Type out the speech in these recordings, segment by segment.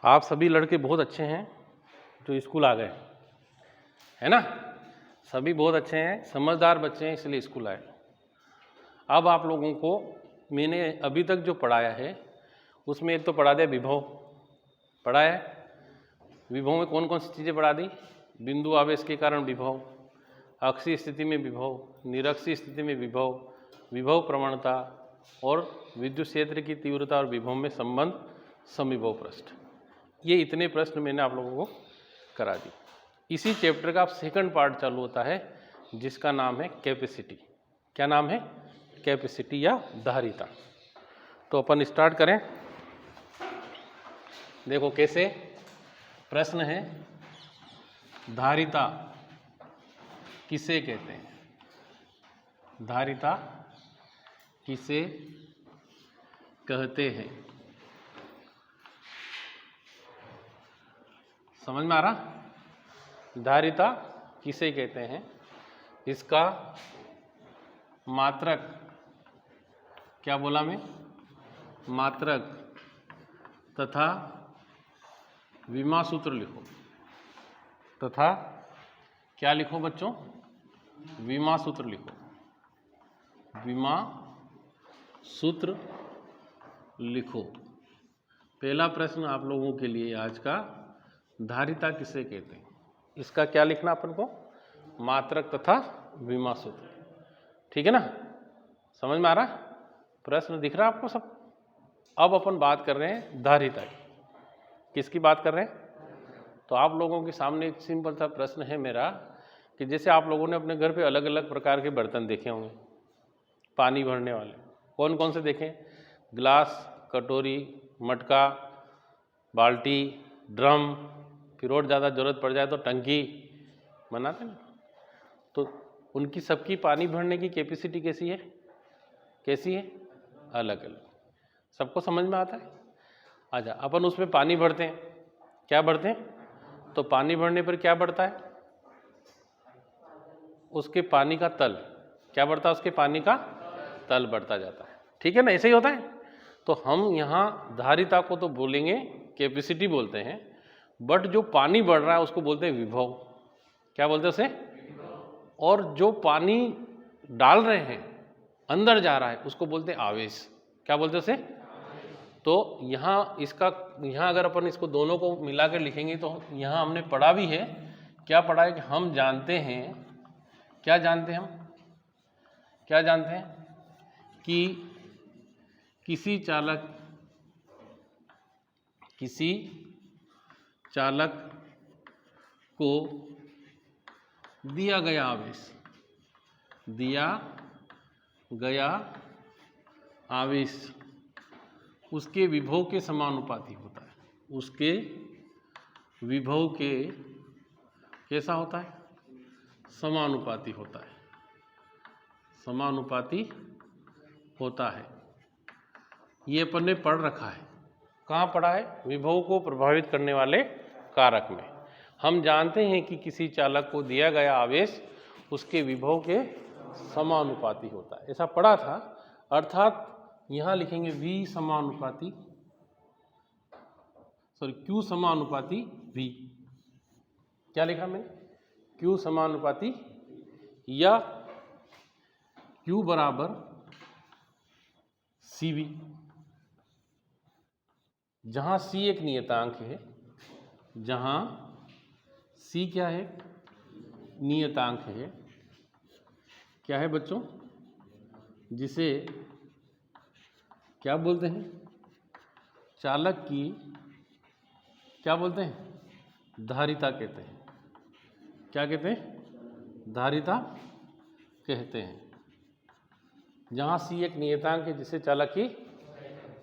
आप सभी लड़के बहुत अच्छे हैं जो स्कूल आ गए, है ना। सभी बहुत अच्छे हैं, समझदार बच्चे हैं, इसलिए स्कूल आए। अब आप लोगों को मैंने अभी तक जो पढ़ाया है उसमें एक तो पढ़ा दिया विभव, पढ़ाया है। विभव में कौन कौन सी चीज़ें पढ़ा दी? बिंदु आवेश के कारण विभव, अक्षीय स्थिति में विभव, निरक्षीय स्थिति में विभव, विभव प्रवणता और विद्युत क्षेत्र की तीव्रता और विभव में संबंध, समविभव पृष्ठ। ये इतने प्रश्न मैंने आप लोगों को करा दी। इसी चैप्टर का अब सेकंड पार्ट चालू होता है जिसका नाम है कैपेसिटी। क्या नाम है? कैपेसिटी या धारिता। तो अपन स्टार्ट करें। देखो कैसे प्रश्न है, धारिता किसे कहते हैं? धारिता किसे कहते हैं? समझ में आ रहा? धारिता किसे कहते हैं? इसका मात्रक क्या बोला मैं? मात्रक तथा विमा सूत्र लिखो। तथा क्या लिखो बच्चों? विमा सूत्र लिखो। विमा सूत्र लिखो। पहला प्रश्न आप लोगों के लिए आज का, धारिता किसे कहते हैं? इसका क्या लिखना अपन को? मात्रक तथा विमा सूत्र। ठीक है ना? समझ में आ रहा? प्रश्न दिख रहा आपको सब? अब अपन बात कर रहे हैं धारिता की। किसकी बात कर रहे हैं? तो आप लोगों के सामने एक सिंपल सा प्रश्न है मेरा कि जैसे आप लोगों ने अपने घर पे अलग अलग प्रकार के बर्तन देखे होंगे पानी भरने वाले। कौन कौन से देखें? गिलास, कटोरी, मटका, बाल्टी, ड्रम, फिर और ज़्यादा ज़रूरत पड़ जाए तो टंकी बनाते ना। तो उनकी सबकी पानी भरने की कैपेसिटी कैसी है? कैसी है? अलग अलग। सबको समझ में आता है? अच्छा, अपन उसमें पानी भरते हैं। क्या भरते हैं? तो पानी भरने पर क्या बढ़ता है? उसके पानी का तल। क्या बढ़ता है? उसके पानी का तल बढ़ता जाता है। ठीक है ना? ऐसे ही होता है। तो हम यहाँ धारिता को तो बोलेंगे, कैपेसिटी बोलते हैं, बट जो पानी बढ़ रहा है उसको बोलते हैं विभव। क्या बोलते हैं उसे? और जो पानी डाल रहे हैं, अंदर जा रहा है, उसको बोलते हैं आवेश। क्या बोलते हैं उसे? तो यहाँ इसका, यहाँ अगर अपन इसको दोनों को मिलाकर लिखेंगे तो यहाँ हमने पढ़ा भी है। क्या पढ़ा है? कि हम जानते हैं, क्या जानते हैं हम? क्या जानते हैं? कि किसी चालक को दिया गया आवेश उसके विभव के समानुपाती होता है। उसके विभव के कैसा होता है? समानुपाती होता है। समानुपाती होता है। ये अपन ने पढ़ रखा है। कहाँ पढ़ा है? विभव को प्रभावित करने वाले कारक में। हम जानते हैं कि किसी चालक को दिया गया आवेश उसके विभव के समानुपाती होता है। ऐसा पढ़ा था। अर्थात यहाँ लिखेंगे V समानुपाती, Q समानुपाती V। क्या लिखा मैंने? Q समानुपाती, या Q बराबर CV। जहाँ C एक नियतांक है, जहाँ C क्या है? नियतांक है। क्या है बच्चों? जिसे क्या बोलते हैं? चालक की क्या बोलते हैं? धारिता कहते हैं। क्या कहते हैं? धारिता कहते हैं। जहाँ C एक नियतांक है जिसे चालक की,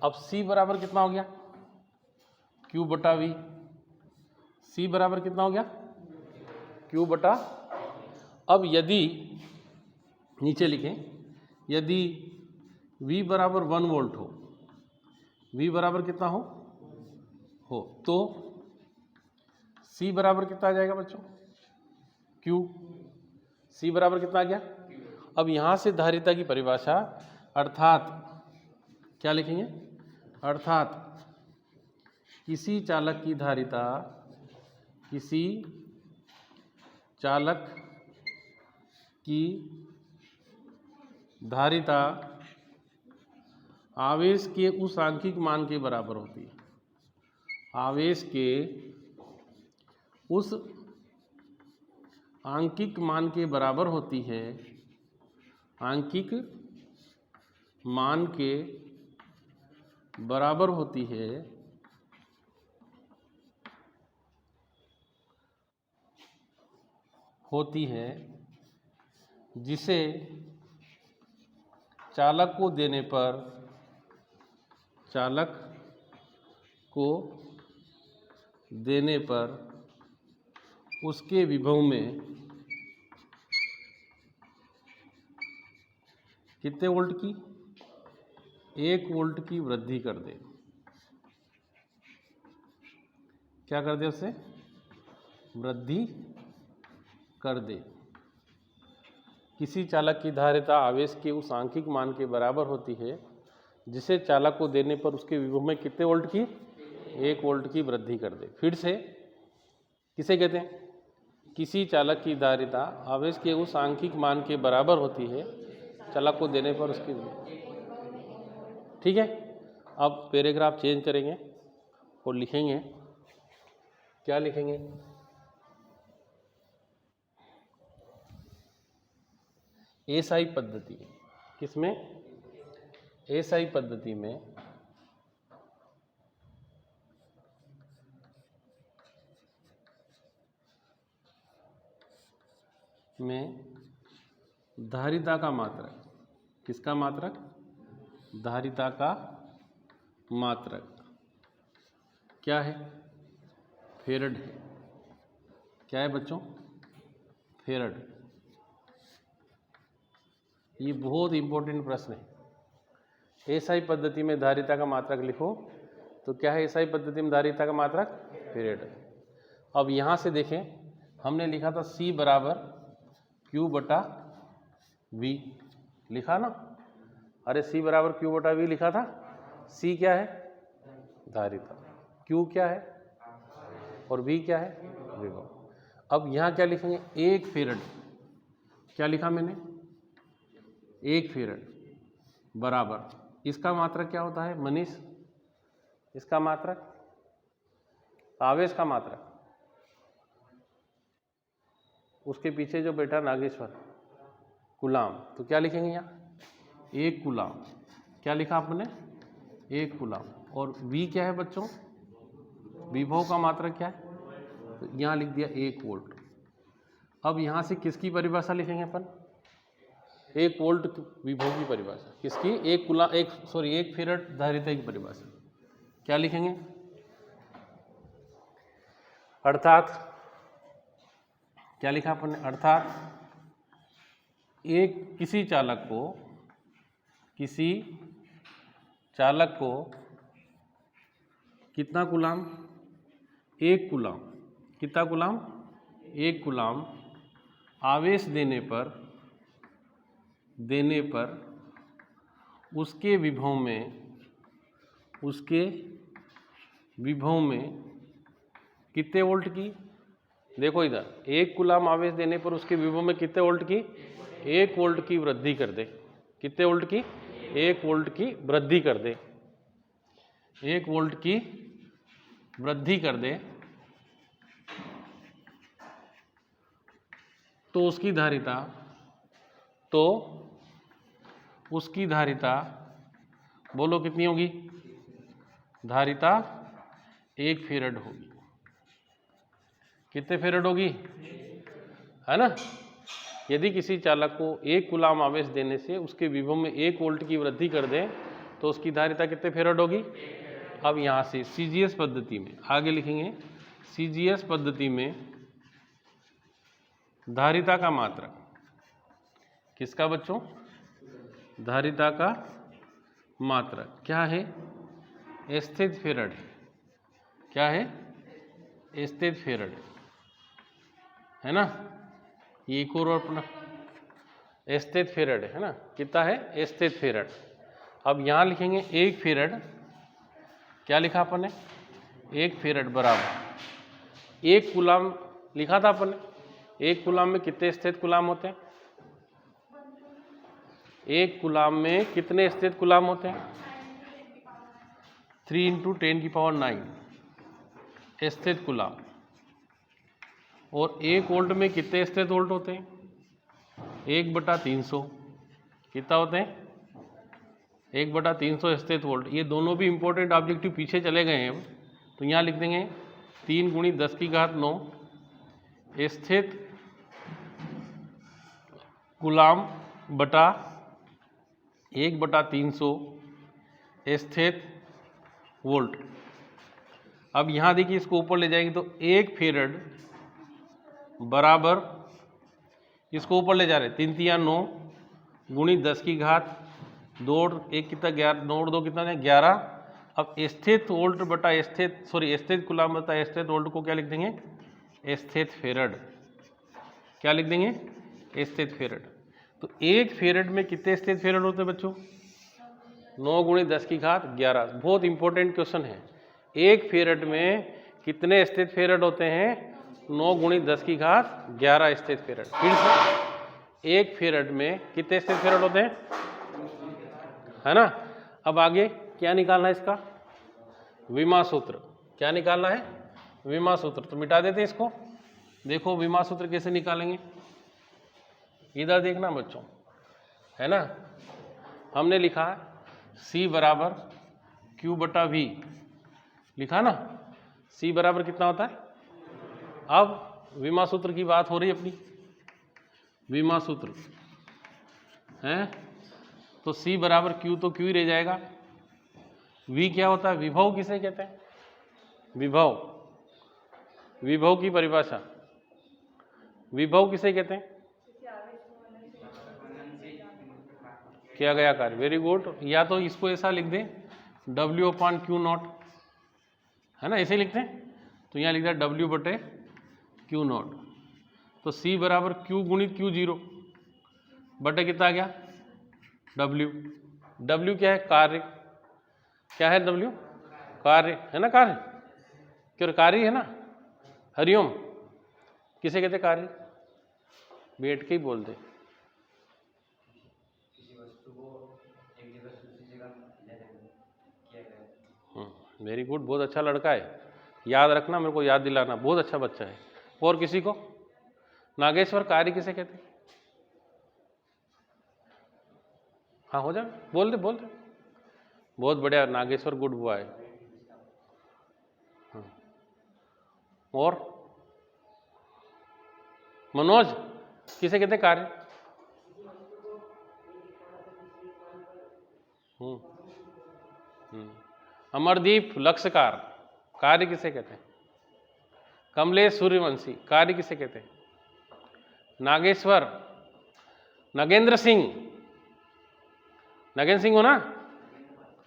अब C बराबर कितना हो गया? Q बटा V। C बराबर कितना हो गया? Q बटा। अब यदि नीचे लिखें, यदि V बराबर 1 वोल्ट हो, V बराबर कितना हो, तो C बराबर कितना आ जाएगा बच्चों? Q। C बराबर कितना आ गया? अब यहाँ से धारिता की परिभाषा, अर्थात क्या लिखेंगे? अर्थात किसी चालक की धारिता, किसी चालक की धारिता आवेश के उस आंशिक मान के बराबर होती है। आवेश के उस आंशिक मान के बराबर होती है। आंशिक मान के बराबर होती है जिसे चालक को देने पर उसके विभव में कितने वोल्ट की, 1 वोल्ट की वृद्धि कर दे। क्या कर दे? उसे वृद्धि कर दे। किसी चालक की धारिता आवेश के उस आंशिक मान के बराबर होती है जिसे चालक को देने पर उसके विभव में कितने वोल्ट की, 1 वोल्ट की वृद्धि कर दे। फिर से, किसे कहते हैं? किसी चालक की धारिता आवेश के उस आंशिक मान के बराबर होती है चालक को देने पर उसकी। ठीक है, अब पैराग्राफ चेंज करेंगे और लिखेंगे, क्या लिखेंगे? एसआई पद्धति। किसमें? एसआई पद्धति में धारिता का मात्रक। किसका मात्रक? धारिता का मात्रक क्या है? फेरड है। क्या है बच्चों? फेरड। ये बहुत इंपॉर्टेंट प्रश्न है। एसआई पद्धति में धारिता का मात्रक लिखो तो क्या है? एसआई पद्धति में धारिता का मात्रक फेरड। अब यहाँ से देखें, हमने लिखा था C बराबर Q/V, लिखा ना? अरे C बराबर Q/V लिखा था। C क्या है? धारिता। Q क्या है? और V क्या है? विभव। अब यहाँ क्या लिखेंगे? 1 फेरड। क्या लिखा मैंने? 1 फेरड बराबर, इसका मात्रक क्या होता है मनीष? इसका मात्रक, आवेश का मात्रक, उसके पीछे जो बैठा नागेश्वर, कूलाम। तो क्या लिखेंगे यहाँ? 1 कूलाम। क्या लिखा आपने? 1 कूलाम। और V क्या है बच्चों? विभव का मात्रक क्या है? तो यहाँ लिख दिया 1 वोल्ट। अब यहाँ से किसकी परिभाषा लिखेंगे अपन? 1 वोल्ट विभव की परिभाषा। किसकी? 1 फेरड धारिता की परिभाषा। क्या लिखेंगे? अर्थात, क्या लिखा अपन ने? अर्थात किसी चालक को कितना कूलाम? 1 कूलाम। कितना कूलाम? 1 कूलाम आवेश देने पर उसके विभव में कितने वोल्ट की? देखो इधर, 1 कूलाम आवेश देने पर उसके विभव में कितने वोल्ट की? 1 वोल्ट की वृद्धि कर दे। कितने वोल्ट की? 1 वोल्ट की वृद्धि कर दे। 1 वोल्ट की वृद्धि कर दे तो उसकी धारिता बोलो कितनी होगी? धारिता 1 फेरड होगी। कितने फेरड होगी? है ना? यदि किसी चालक को 1 कूलाम आवेश देने से उसके विभव में 1 वोल्ट की वृद्धि कर दें तो उसकी धारिता कितने फेरड होगी? अब यहाँ से CGS पद्धति में आगे लिखेंगे। CGS पद्धति में धारिता का मात्रक। किसका बच्चों? धारिता का मात्रक क्या है? स्थिर फेरड। क्या है? स्थिर फेरड है ना? ये एक और अपना स्थिर फेरड है ना? कितना है? स्थिर फेरड। अब यहाँ लिखेंगे 1 फेरड। क्या लिखा अपन ने? 1 फेरेड बराबर 1 कूलाम लिखा था अपन ने। 1 कूलाम में कितने स्थित कूलाम होते हैं? 1 कूलाम में कितने स्थित कूलाम होते हैं? 3 × 10⁹ स्थित कूलाम। और 1 वोल्ट में कितने स्थित वोल्ट होते हैं? 1/300। कितना होते हैं? 1/300 स्थित वोल्ट। ये दोनों भी इंपॉर्टेंट ऑब्जेक्टिव पीछे चले गए हैं, तो यहाँ लिख देंगे 3 × 10⁹ स्थित कूलाम बटा 1/300 स्थित वोल्ट। अब यहाँ देखिए, इसको ऊपर ले जाएंगे तो 1 फेरेड बराबर, इसको ऊपर ले जा रहे हैं, 3 × 9 × 10⁻2 1 कितना 11, 9 और 2 कितना है 11। अब स्थित वोल्ट बटा स्थित कूलाम बटा स्थित वोल्ट को क्या लिख देंगे? स्थित फेरेड। क्या लिख देंगे? स्थित फेरेड। तो 1 फेरेड में कितने स्थित फेरेड होते हैं बच्चों? 9 × 10⁻11। बहुत इंपॉर्टेंट क्वेश्चन है। 1 फेरेड में कितने स्थित फेरेड होते हैं? 9 × 10⁻11 स्थित फेरेड। फिर से 1 फेरेड में कितने स्थित फेरेड होते हैं, है ना। अब आगे क्या निकालना है इसका? विमा सूत्र। क्या निकालना है? विमा सूत्र। तो मिटा देते हैं इसको। देखो विमा सूत्र कैसे निकालेंगे, इधर देखना बच्चों, है ना। हमने लिखा C बराबर Q/V, लिखा ना। C बराबर कितना होता है? अब विमा सूत्र की बात हो रही है अपनी। विमा सूत्र है तो C बराबर Q, तो Q ही रह जाएगा। V क्या होता है? विभव किसे कहते हैं? विभव। विभव की परिभाषा, विभव किसे कहते हैं? किया गया कार्य। Very good. या तो इसको ऐसा लिख दें W/Q0, है ना, ऐसे लिखते हैं। तो यहाँ लिख दिया W/Q0। तो C बराबर Q × Q0 बटे कितना आ गया? W। W क्या है? कार्य। क्या है W? कार्य, है ना। कार्य, क्यों? कार्य है ना। हरिओम किसे कहते? कार्य। बैठ के ही बोल दे। वेरी गुड, बहुत अच्छा लड़का है। याद रखना, मेरे को याद दिलाना, बहुत अच्छा बच्चा है। और किसी को? नागेश्वर, कार्य किसे कहते? हाँ हो जाए, बोल दे बोल दे। बहुत बढ़िया नागेश्वर, गुड हुआ है। हाँ। और मनोज किसे कहते? कार्य। अमरदीप लक्ष्यकार, कार्य किसे कहते हैं? कमलेश सूर्यवंशी, कार्य किसे कहते हैं? नागेश्वर, नगेंद्र सिंह, नगेंद्र सिंह हो ना,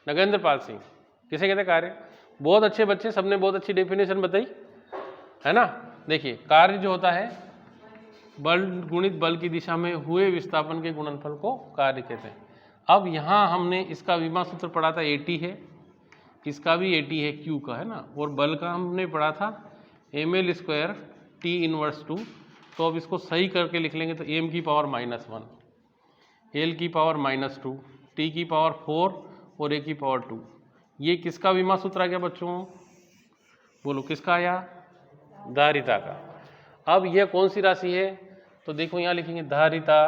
नगेंद्र पाल सिंह, किसे कहते हैं? कार्य। बहुत अच्छे बच्चे, सबने बहुत अच्छी डेफिनेशन बताई, है ना। देखिए, कार्य जो होता है बल गुणित बल की दिशा में हुए विस्थापन के गुणनफल को कार्य कहते हैं। अब यहाँ हमने इसका विमा सूत्र पढ़ा था, AT है, इसका भी AT है, Q का, है ना। और बल का हमने पढ़ा था ml² T इनवर्स 2। तो अब इसको सही करके लिख लेंगे तो m की पावर -1, l की पावर -2, t की पावर 4 और a की पावर 2। ये किसका विमा सूत्र आ गया बच्चों? बोलो किसका आया? धारिता का। अब यह कौन सी राशि है? तो देखो यहाँ लिखेंगे धारिता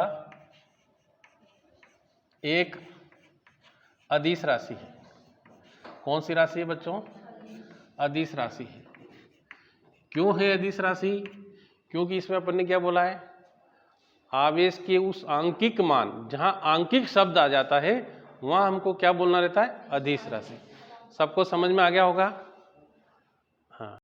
एक अदिश राशि है। कौन सी राशि है बच्चों? अदिश राशि है। क्यों है अदिश राशि? क्योंकि इसमें अपन ने क्या बोला है? आवेश के उस आंकिक मान, जहां आंकिक शब्द आ जाता है वहां हमको क्या बोलना रहता है? अदिश राशि। सबको समझ में आ गया होगा? हाँ।